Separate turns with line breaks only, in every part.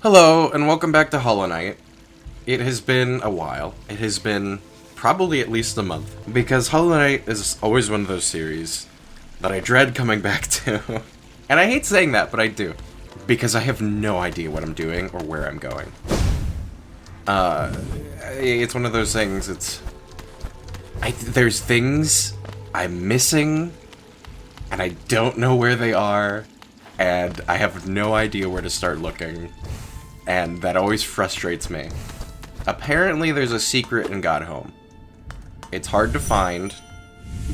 Hello, and welcome back to Hollow Knight. It has been a while. It has been probably at least a month. Because Hollow Knight is always one of those series that I dread coming back to. And I hate saying that, but I do. Because I have no idea what I'm doing or where I'm going. It's one of those things, there's things I'm missing, and I don't know where they are, and I have no idea where to start looking. And that always frustrates me. Apparently there's a secret in God Home. It's hard to find,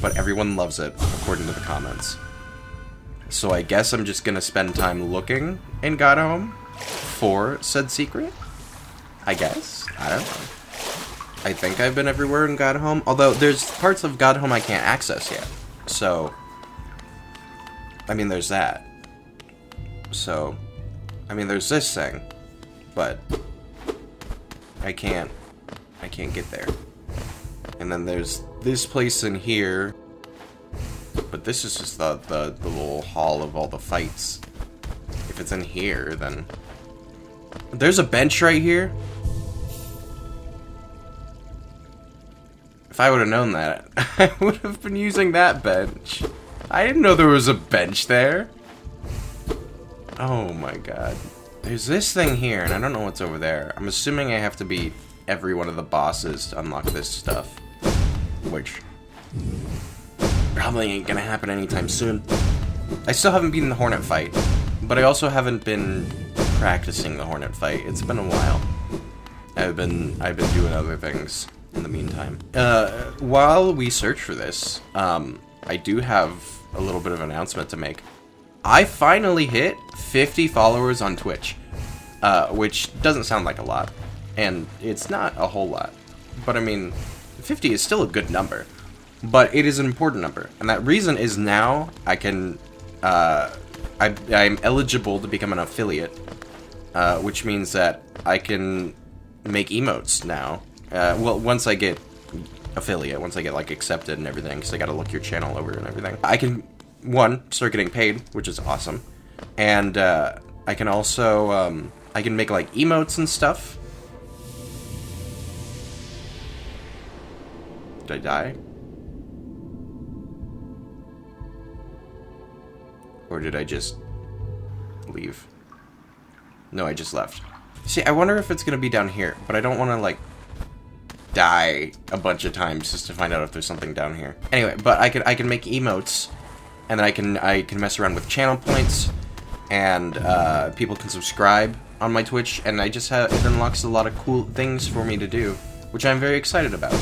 but everyone loves it, according to the comments. So I guess I'm just gonna spend time looking in God Home for said secret? I guess? I don't know. I think I've been everywhere in God Home, although there's parts of God Home I can't access yet. So, I mean, there's that. So, I mean, there's this thing. But I can't get there. And then there's this place in here, but this is just the little hall of all the fights. If it's in here, then there's a bench right here. If I would have known that, I would have been using that bench. I didn't know there was a bench there. Oh my god. There's this thing here, and I don't know what's over there. I'm assuming I have to beat every one of the bosses to unlock this stuff. Which probably ain't gonna happen anytime soon. I still haven't beaten the Hornet fight, but I also haven't been practicing the Hornet fight. It's been a while. I've been doing other things in the meantime. While we search for this, I do have a little bit of an announcement to make. I finally hit 50 followers on Twitch, which doesn't sound like a lot, and it's not a whole lot, but I mean, 50 is still a good number, but it is an important number, and that reason is now I can, I'm eligible to become an affiliate, which means that I can make emotes now, well, once I get affiliate, once I get, like, accepted and everything, because I gotta look your channel over and everything, I can start getting paid, which is awesome, and I can also I can make like emotes and stuff. Did I die? Or did I just leave? No, I just left. See, I wonder if it's gonna be down here, but I don't want to like die a bunch of times just to find out if there's something down here. Anyway, but I can make emotes. And then I can mess around with channel points, and people can subscribe on my Twitch, and it unlocks a lot of cool things for me to do, which I'm very excited about.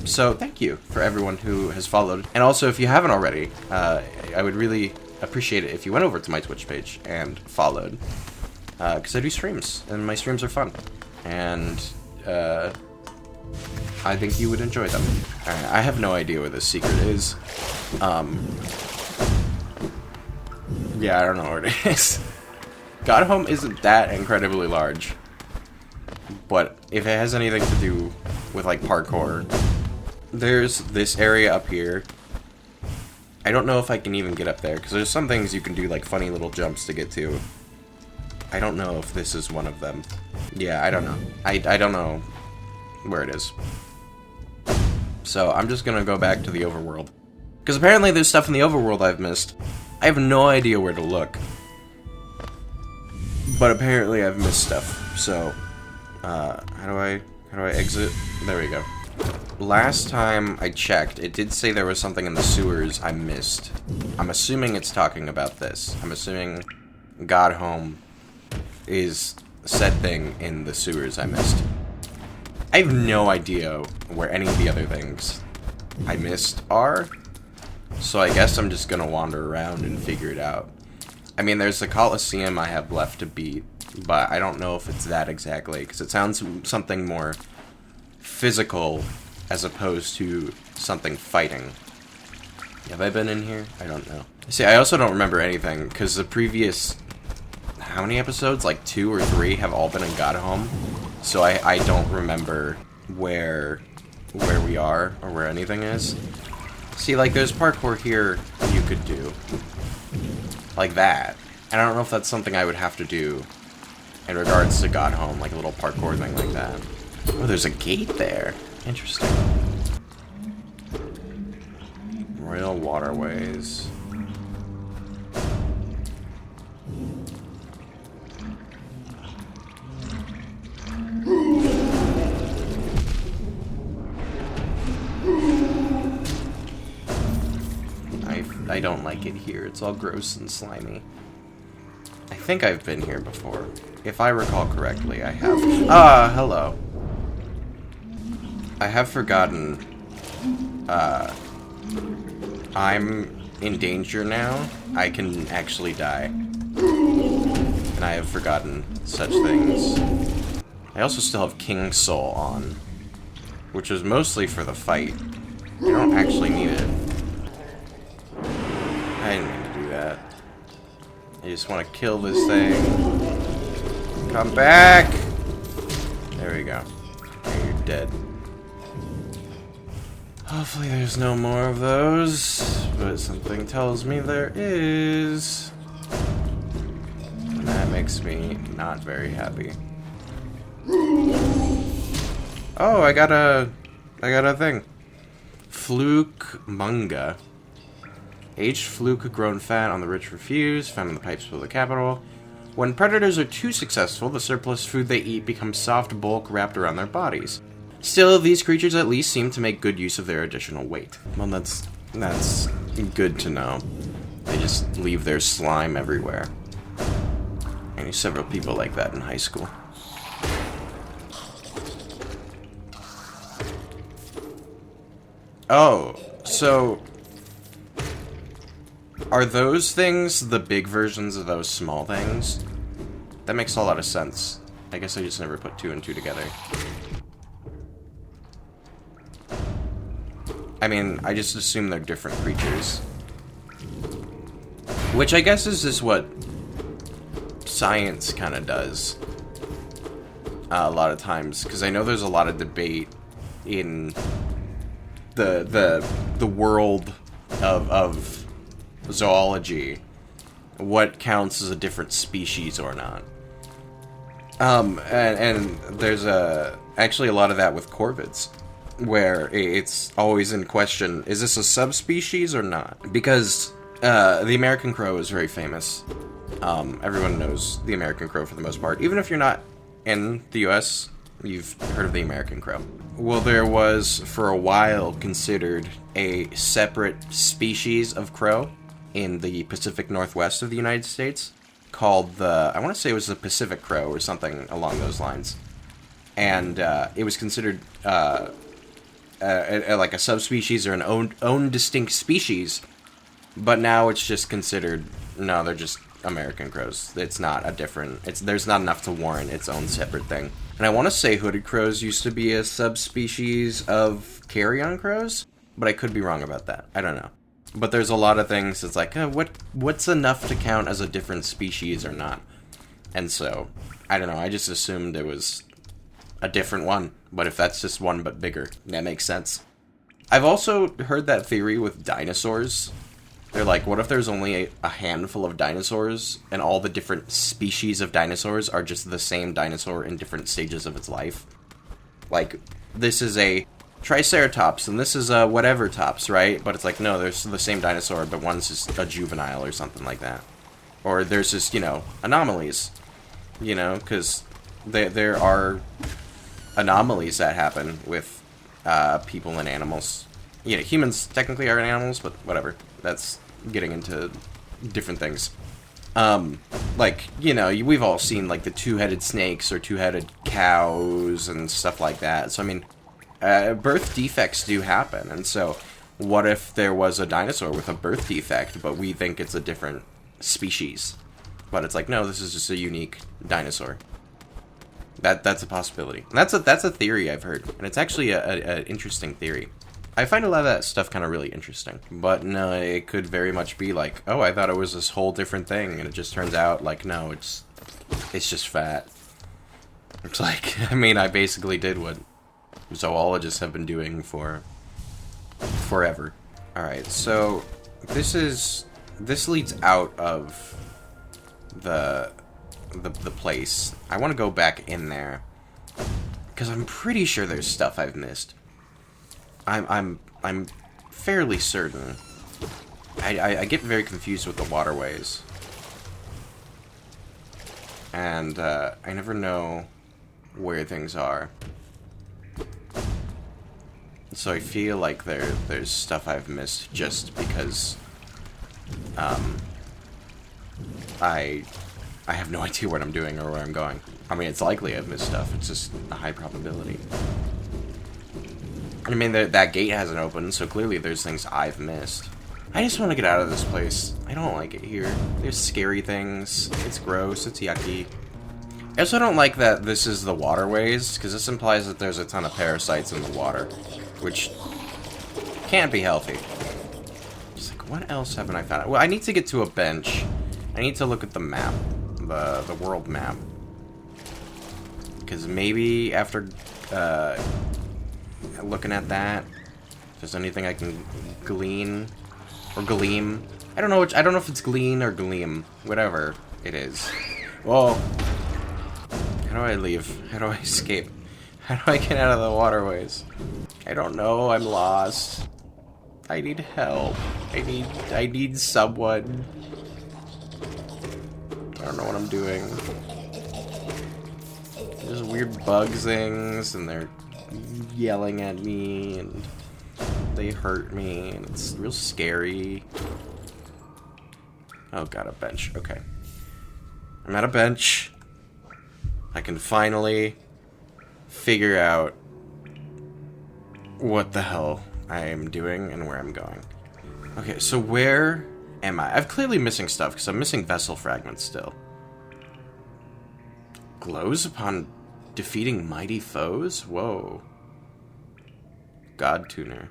So thank you for everyone who has followed, and also if you haven't already, I would really appreciate it if you went over to my Twitch page and followed, because I do streams, and my streams are fun, and I think you would enjoy them. Alright, I have no idea where this secret is. Yeah, I don't know where it is. God Home isn't that incredibly large. But if it has anything to do with, like, parkour, there's this area up here. I don't know if I can even get up there, because there's some things you can do, like, funny little jumps to get to. I don't know if this is one of them. Yeah, I don't know. I don't know where it is. So I'm just gonna go back to the overworld. Because apparently there's stuff in the overworld I've missed. I have no idea where to look. But apparently I've missed stuff. So, how do I exit? There we go. Last time I checked, it did say there was something in the sewers I missed. I'm assuming it's talking about this. I'm assuming God Home is said thing in the sewers I missed. I have no idea where any of the other things I missed are, so I guess I'm just gonna wander around and figure it out. I mean, there's the Colosseum I have left to beat, but I don't know if it's that exactly, because it sounds something more physical as opposed to something fighting. Have I been in here? I don't know. See, I also don't remember anything, because the previous, how many episodes? Like 2 or 3 have all been in God Home. So I don't remember where we are or where anything is. See, like, there's parkour here you could do. Like that. And I don't know if that's something I would have to do in regards to Got Home, like a little parkour thing like that. Oh, there's a gate there. Interesting. Royal Waterways. I don't like it here. It's all gross and slimy. I think I've been here before. If I recall correctly, I have. Ah, hello. I have forgotten. I'm in danger now. I can actually die. And I have forgotten such things. I also still have King Soul on, which is mostly for the fight. I don't actually need it. I didn't mean to do that. I just want to kill this thing. Come back! There we go. Okay, you're dead. Hopefully there's no more of those, but something tells me there is. And that makes me not very happy. Oh, I got a thing. Fluke Munga. Aged fluke grown fat on the rich refuse, found in the pipes below the capital. When predators are too successful, the surplus food they eat becomes soft bulk wrapped around their bodies. Still, these creatures at least seem to make good use of their additional weight. Well, that's good to know. They just leave their slime everywhere. I knew several people like that in high school. Oh, so are those things the big versions of those small things? That makes a lot of sense. I guess I just never put two and two together. I mean, I just assume they're different creatures. Which I guess is just what science kind of does. A lot of times. Because I know there's a lot of debate in the world of zoology. What counts as a different species or not. And there's actually a lot of that with corvids. Where it's always in question, is this a subspecies or not? Because the American crow is very famous. Everyone knows the American crow for the most part. Even if you're not in the US, you've heard of the American crow. Well, there was, for a while, considered a separate species of crow in the Pacific Northwest of the United States called I want to say it was the Pacific crow or something along those lines. And it was considered like a subspecies or an own distinct species, but now it's just considered, no, they're just American crows. It's not a different, there's not enough to warrant its own separate thing. And I want to say hooded crows used to be a subspecies of carrion crows, but I could be wrong about that. I don't know. But there's a lot of things that's like, what's enough to count as a different species or not? And so, I don't know, I just assumed it was a different one. But if that's just one but bigger, that makes sense. I've also heard that theory with dinosaurs. They're like, what if there's only a handful of dinosaurs, and all the different species of dinosaurs are just the same dinosaur in different stages of its life? Like, this is a Triceratops, and this is a whatever tops, right? But it's like, no, there's the same dinosaur, but one's just a juvenile or something like that. Or there's just, anomalies. Because there are anomalies that happen with people and animals. Humans technically are animals, but whatever. That's getting into different things. We've all seen, like, the two-headed snakes or two-headed cows and stuff like that. So, I mean, birth defects do happen. And so, what if there was a dinosaur with a birth defect, but we think it's a different species? But it's like, no, this is just a unique dinosaur. That's a possibility. And that's a theory I've heard, and it's actually an interesting theory. I find a lot of that stuff kind of really interesting. But no, it could very much be like, oh, I thought it was this whole different thing, and it just turns out like, no, it's just fat. It's like, I mean, I basically did what zoologists have been doing for forever. All right, so this leads out of the the place. I want to go back in there because I'm pretty sure there's stuff I've missed. I'm fairly certain. I get very confused with the waterways, and I never know where things are. So I feel like there's stuff I've missed just because I have no idea what I'm doing or where I'm going. I mean, it's likely I've missed stuff. It's just a high probability. I mean, that gate hasn't opened, so clearly there's things I've missed. I just want to get out of this place. I don't like it here. There's scary things. It's gross. It's yucky. I also don't like that this is the waterways, because this implies that there's a ton of parasites in the water, which can't be healthy. Just like, what else haven't I found? Well, I need to get to a bench. I need to look at the map, the world map, because maybe after looking at that, if there's anything I can glean or gleam. I don't know if it's glean or gleam, whatever it is. Whoa. How do I leave? How do I escape? How do I get out of the waterways? I don't know. I'm lost. I need help. I need someone. I don't know what I'm doing. There's weird bug things, and they're yelling at me, and they hurt me, and it's real scary. Oh god, a bench. Okay. I'm at a bench. I can finally figure out what the hell I am doing and where I'm going. Okay, so where am I? I'm clearly missing stuff because I'm missing vessel fragments still. Glows upon defeating mighty foes? Whoa. God tuner.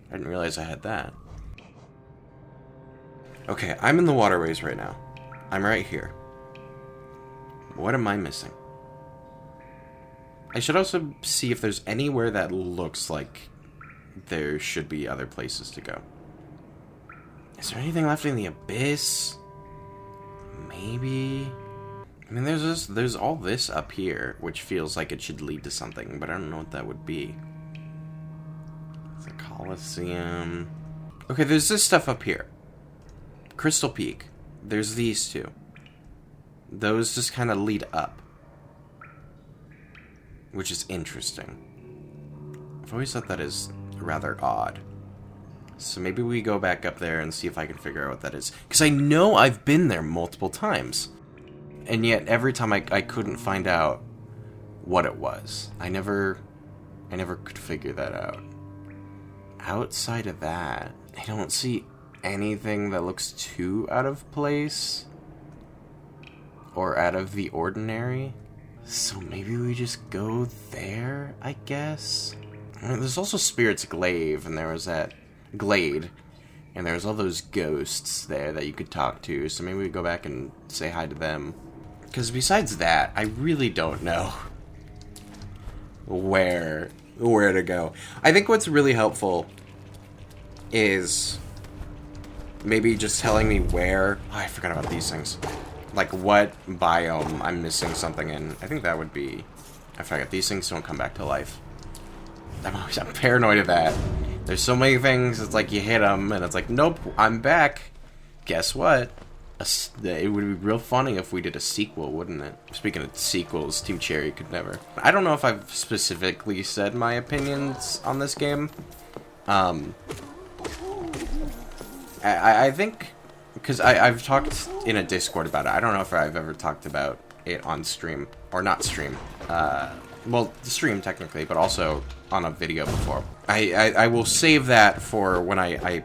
I didn't realize I had that. Okay, I'm in the waterways right now. I'm right here. What am I missing? I should also see if there's anywhere that looks like there should be other places to go. Is there anything left in the abyss? Maybe. I mean, there's all this up here, which feels like it should lead to something, but I don't know what that would be. It's a Colosseum. Okay, there's this stuff up here. Crystal Peak. There's these two. Those just kind of lead up, which is interesting. I've always thought that is rather odd. So maybe we go back up there and see if I can figure out what that is. Because I know I've been there multiple times. And yet, every time I couldn't find out what it was. I never could figure that out. Outside of that, I don't see anything that looks too out of place. Or out of the ordinary. So maybe we just go there, I guess? I mean, there's also Spirit's Glaive, and there was that Glade. And there's all those ghosts there that you could talk to, so maybe we go back and say hi to them. Because besides that, I really don't know where to go. I think what's really helpful is maybe just telling me where... Oh, I forgot about these things. Like, what biome I'm missing something in. I think that would be... I forget, these things don't come back to life. I'm paranoid of that. There's so many things, it's like you hit them, and it's like, nope, I'm back. Guess what? It would be real funny if we did a sequel, wouldn't it? Speaking of sequels, Team Cherry could never. I don't know if I've specifically said my opinions on this game. I think... Because I've talked in a Discord about it. I don't know if I've ever talked about it on stream. Or not stream. Well, stream technically, but also on a video before. I will save that for when I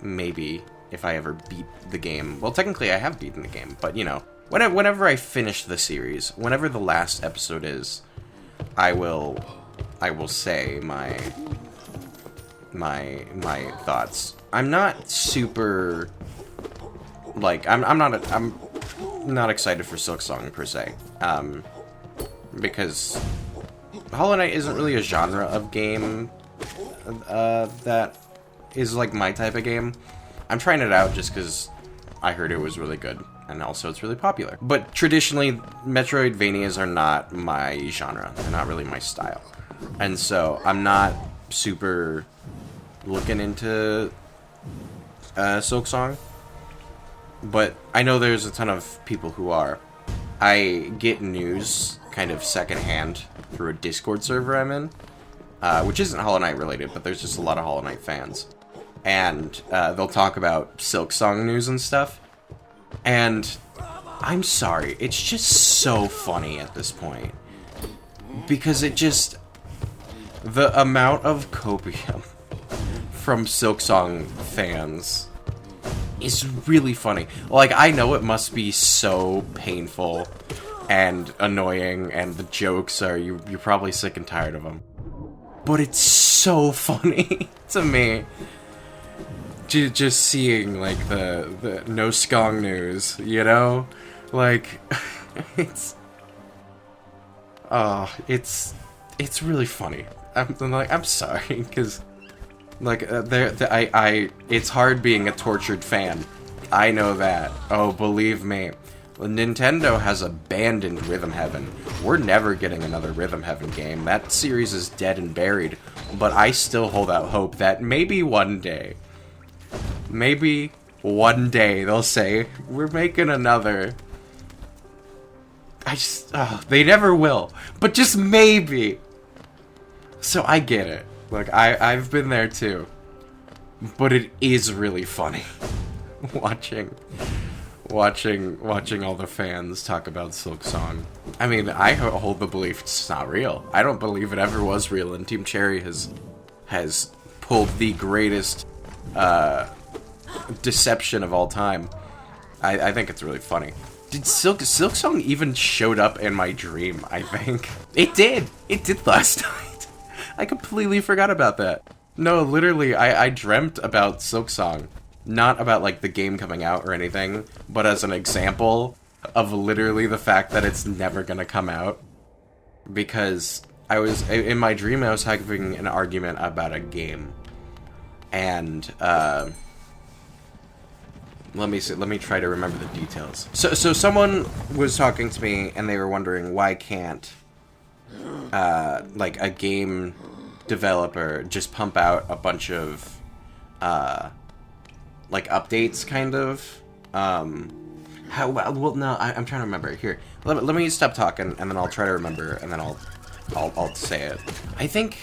maybe, if I ever beat the game. Well, technically I have beaten the game, but you know. Whenever I finish the series, whenever the last episode is, I will say my thoughts. I'm not super... Like, I'm not excited for Silksong per se, because Hollow Knight isn't really a genre of game that is like my type of game. I'm trying it out just because I heard it was really good, and also it's really popular. But traditionally, Metroidvanias are not my genre. They're not really my style. And so I'm not super looking into Silksong, but I know there's a ton of people who are. I get news kind of secondhand through a Discord server I'm in, which isn't Hollow Knight related, but there's just a lot of Hollow Knight fans. And they'll talk about Silksong news and stuff. And I'm sorry, it's just so funny at this point. Because it just... the amount of copium from Silksong fans is really funny. Like, I know it must be so painful and annoying, and the jokes are... you're probably sick and tired of them. But it's so funny to me. Just seeing, like, the no skong news, you know? Like, it's... oh, it's really funny. I'm sorry, because, like, it's hard being a tortured fan. I know that. Oh, believe me. Nintendo has abandoned Rhythm Heaven. We're never getting another Rhythm Heaven game. That series is dead and buried. But I still hold out hope that maybe one day they'll say, we're making another. They never will. But just maybe. So I get it. Look, I've been there too. But it is really funny. watching all the fans talk about Silksong. I mean, I hold the belief it's not real. I don't believe it ever was real, and Team Cherry has pulled the greatest deception of all time. I think it's really funny. Did Silksong even showed up in my dream, I think? It did! It did last night! I completely forgot about that. No, literally, I dreamt about Silksong. Not about, like, the game coming out or anything, but as an example of literally the fact that it's never gonna come out. Because in my dream, I was having an argument about a game. And, let me try to remember the details. So someone was talking to me, and they were wondering why can't, like, a game developer just pump out a bunch of, like, updates, kind of. Well, no, I'm trying to remember. Here, let me stop talking, and then I'll try to remember, and then I'll say it. I think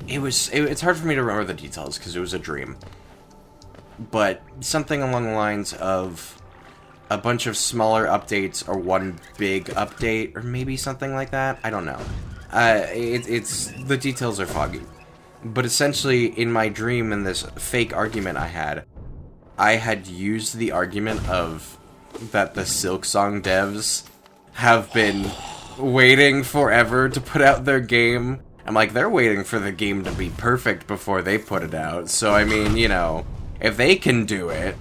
it's hard for me to remember the details, because it was a dream. But something along the lines of a bunch of smaller updates or one big update, or maybe something like that. I don't know. It's the details are foggy. But essentially, in my dream, in this fake argument I had used the argument of that the Silksong devs have been waiting forever to put out their game. I'm like, they're waiting for the game to be perfect before they put it out. So, I mean, you know, if they can do it,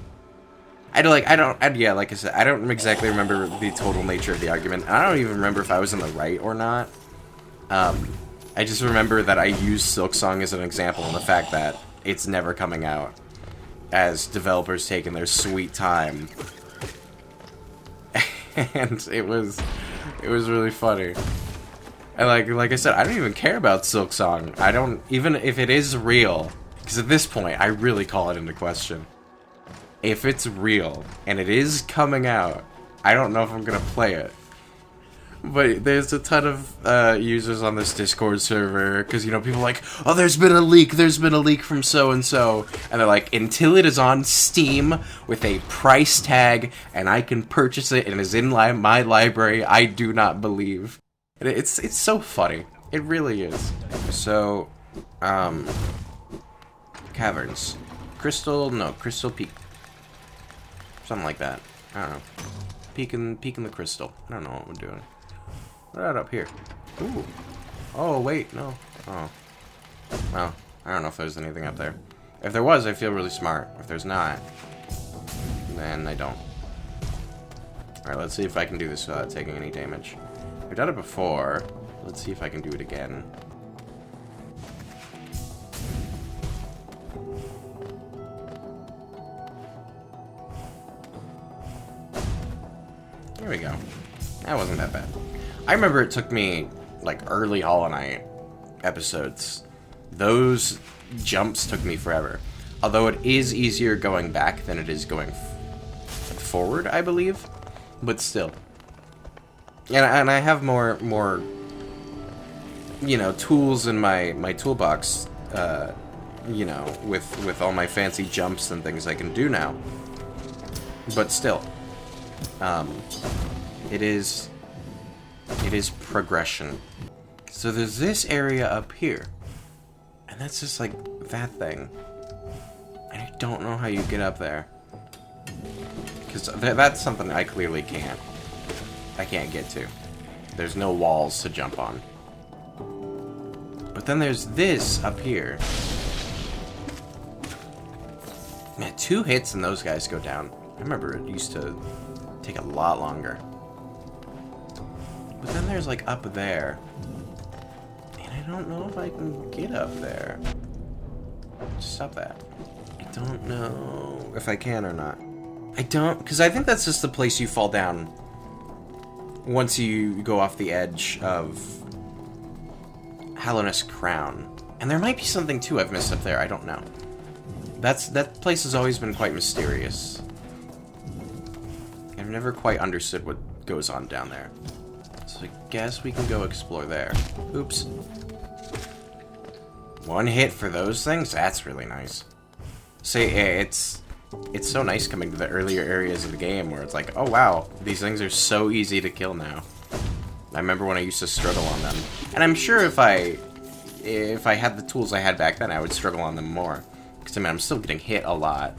like I said, I don't exactly remember the total nature of the argument. I don't even remember if I was in the right or not. I just remember that I used Silksong as an example, and the fact that it's never coming out, as developers taking their sweet time. And it was really funny. And like I said, I don't even care about Silksong. I don't, even if it is real, because at this point, I really call it into question. If it's real, and it is coming out, I don't know if I'm gonna play it. But there's a ton of users on this Discord server, because, you know, people are like, oh, there's been a leak from so-and-so. And they're like, until it is on Steam with a price tag, and I can purchase it, and is in my library, I do not believe. And it's so funny. It really is. So, caverns. Crystal Peak. Something like that. I don't know. Peek in the crystal. I don't know what we're doing. What about up here? Ooh. Oh, wait, no. Oh. Well, I don't know if there's anything up there. If there was, I feel really smart. If there's not, then I don't. Alright, let's see if I can do this without taking any damage. We've done it before. Let's see if I can do it again. Here we go. That wasn't that bad. I remember it took me, like, early Hollow Knight episodes. Those jumps took me forever. Although it is easier going back than it is going forward, I believe. But still. And I have more, you know, tools in my toolbox, you know, with all my fancy jumps and things I can do now. But still. It is progression. So there's this area up here. And that's just like that thing. And I don't know how you get up there. Because that's something I clearly can't. I can't get to. There's no walls to jump on. But then there's this up here. Man, 2 hits and those guys go down. I remember it used to take a lot longer. But then there's like up there. And I don't know if I can get up there. Stop that. I don't know if I can or not. I don't, because I think that's just the place you fall down once you go off the edge of Hallownest Crown. And there might be something too I've missed up there, I don't know. That place has always been quite mysterious. I've never quite understood what goes on down there. So I guess we can go explore there. Oops. 1 hit for those things? That's really nice. See, it's so nice coming to the earlier areas of the game where it's like, oh wow, these things are so easy to kill now. I remember when I used to struggle on them. And I'm sure if I had the tools I had back then, I would struggle on them more. Because, I mean, I'm still getting hit a lot.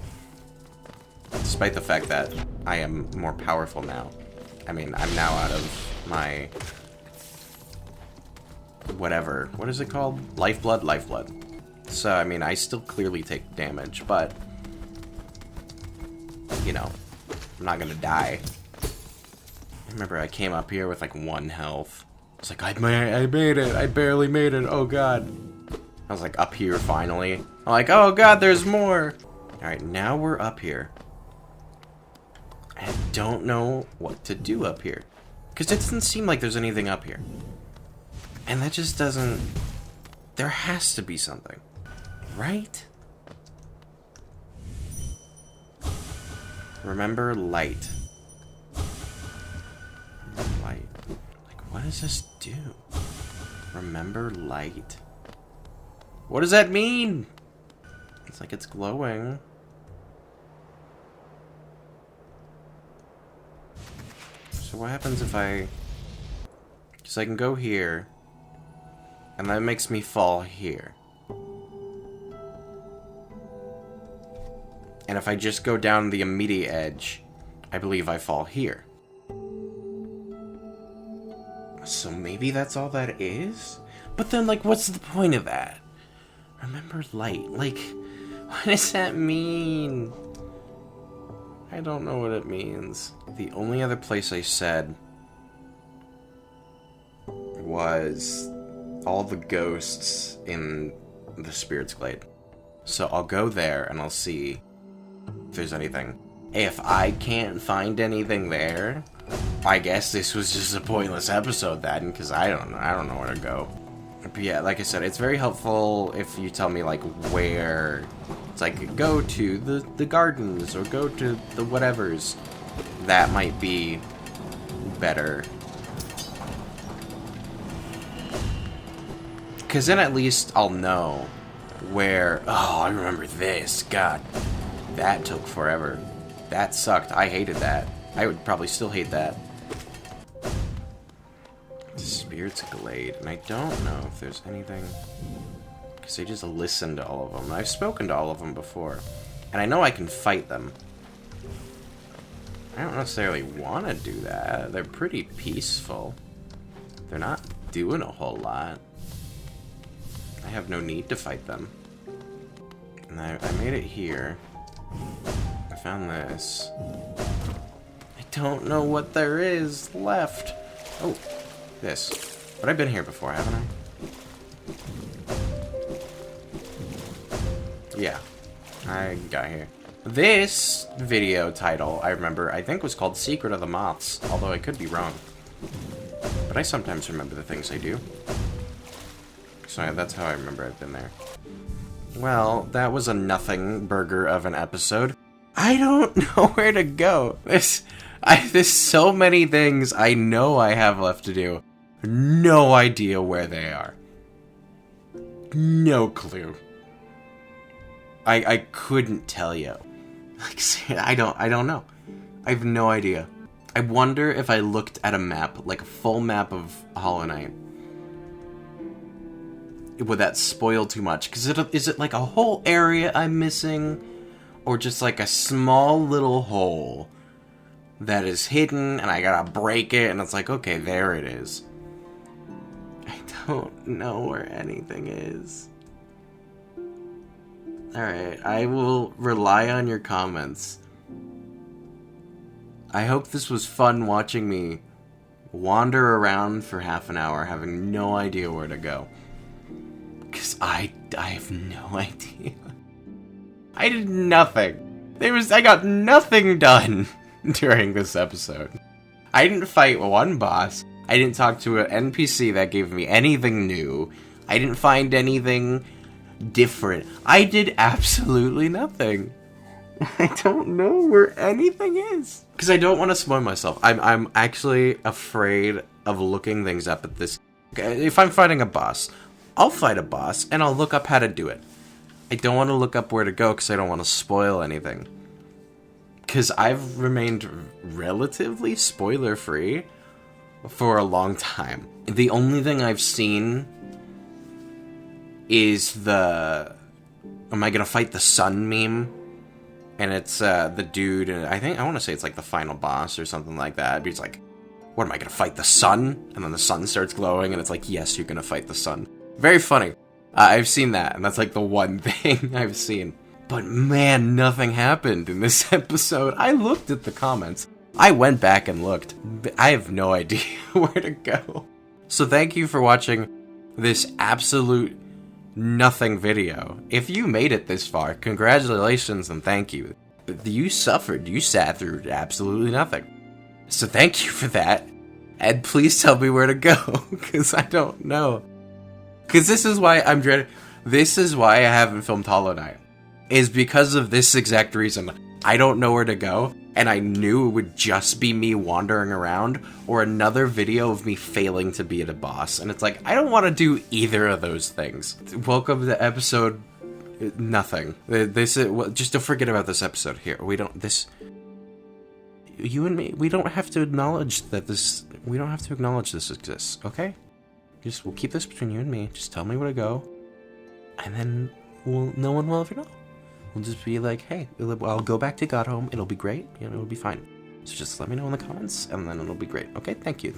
Despite the fact that I am more powerful now. I mean, I'm now out of my... whatever. What is it called? Lifeblood? Lifeblood. So, I mean, I still clearly take damage, but... you know, I'm not gonna die. I remember I came up here with like 1 health. It's like, I made it! I barely made it! Oh god! I was like up here finally. I'm like, oh god, there's more! Alright, now we're up here. I don't know what to do up here. Because it doesn't seem like there's anything up here. And that just doesn't... there has to be something. Right? Remember light. Remember light. Like, what does this do? Remember light. What does that mean? It's like it's glowing. So what happens if I... because I can go here, and that makes me fall here. And if I just go down the immediate edge, I believe I fall here. So maybe that's all that is? But then, like, what's the point of that? Remember light. Like, what does that mean? I don't know what it means. The only other place I said was all the ghosts in the Spirit's Glade. So I'll go there and I'll see if there's anything. If I can't find anything there, I guess this was just a pointless episode then, because I don't know where to go. But yeah, like I said, it's very helpful if you tell me like where. It's like, go to the gardens or go to the whatevers. That might be better. Because then at least I'll know where... oh, I remember this. God, that took forever. That sucked. I hated that. I would probably still hate that. Spirit's Glade. And I don't know if there's anything... because I just listened to all of them. I've spoken to all of them before. And I know I can fight them. I don't necessarily want to do that. They're pretty peaceful. They're not doing a whole lot. I have no need to fight them. And I made it here. I found this. I don't know what there is left. Oh, this. But I've been here before, haven't I? Yeah. I got here. This video title, I remember, I think was called Secret of the Moths, although I could be wrong. But I sometimes remember the things I do. So that's how I remember I've been there. Well, that was a nothing burger of an episode. I don't know where to go. There's so many things I know I have left to do. No idea where they are. No clue. I couldn't tell you. Like, I don't know. I have no idea. I wonder if I looked at a map, like a full map of Hollow Knight, would that spoil too much? Because is it like a whole area I'm missing? Or just like a small little hole that is hidden and I gotta break it and it's like, okay, there it is. I don't know where anything is. Alright, I will rely on your comments. I hope this was fun watching me wander around for half an hour having no idea where to go. Because I have no idea. I did nothing. I got nothing done during this episode. I didn't fight one boss. I didn't talk to an NPC that gave me anything new. I didn't find anything different. I did absolutely nothing. I don't know where anything is. Because I don't want to spoil myself. I'm actually afraid of looking things up at this. If I'm fighting a boss, I'll fight a boss and I'll look up how to do it. I don't want to look up where to go because I don't want to spoil anything. Because I've remained relatively spoiler-free for a long time. The only thing I've seen is the "Am I gonna fight the sun" meme? And it's the dude, and I want to say it's like the final boss or something like that. But he's like, what am I gonna fight, the sun? And then the sun starts glowing, and it's like, yes, you're gonna fight the sun. Very funny. I've seen that, and that's like the one thing I've seen. But man, nothing happened in this episode. I looked at the comments. I went back and looked. I have no idea where to go. So thank you for watching this absolute nothing video. If you made it this far, congratulations and thank you. But you suffered. You sat through absolutely nothing. So thank you for that. And please tell me where to go, because I don't know. Because this is why I'm dreading. This is why I haven't filmed Hollow Knight. Is because of this exact reason. I don't know where to go, and I knew it would just be me wandering around, or another video of me failing to beat a boss. And it's like, I don't want to do either of those things. Welcome to episode nothing. This is, just don't forget about this episode here. You and me, we don't have to acknowledge that this exists, okay? We'll keep this between you and me. Just tell me where to go, and then no one will ever know. We'll just be like, hey, I'll go back to God Home. It'll be great. It'll be fine. So just let me know in the comments, and then it'll be great. Okay, thank you.